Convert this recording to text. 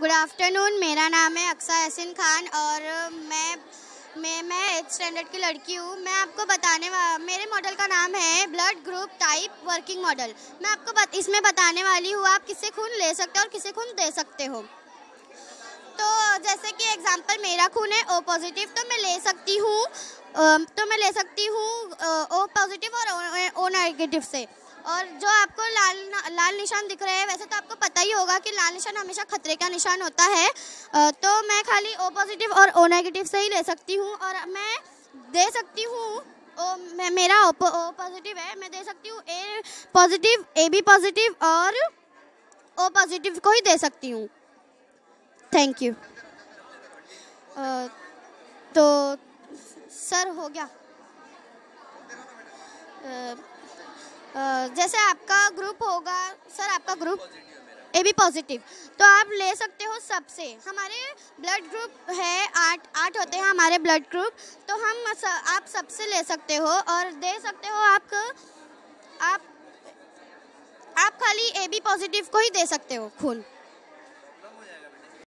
Good afternoon. मेरा नाम है अक्सा यासिन खान और मैं 8th स्टैंडर्ड की लड़की हूँ। मैं आपको मेरे मॉडल का नाम है blood group type working model. मैं आपको इसमें बताने वाली हूँ आप किससे खून ले सकते हो और किससे खून दे सकते हो। तो जैसे कि एग्जांपल मेरा खून है O पॉजिटिव, तो मैं ले सकती हूँ O पॉजिटिव और O नेगेटिव से। और जो आपको लाल निशान दिख रहे हैं, वैसे तो आपको पता ही होगा कि लाल निशान हमेशा खतरे का निशान होता है। तो मैं खाली O पॉजिटिव और O नेगेटिव से ही ले सकती हूँ और मैं दे सकती हूँ मेरा O पॉजिटिव है, मैं दे सकती हूँ A पॉजिटिव, AB पॉजिटिव और O पॉजिटिव को ही दे सकती हूँ। Thank you. तो सर हो गया। जैसे आपका ग्रुप होगा सर, आपका ग्रुप AB पॉजिटिव, तो आप ले सकते हो सबसे। हमारे ब्लड ग्रुप है 8 होते हैं हमारे ब्लड ग्रुप, तो आप सबसे ले सकते हो और दे सकते हो। आप खाली AB पॉजिटिव को ही दे सकते हो खून।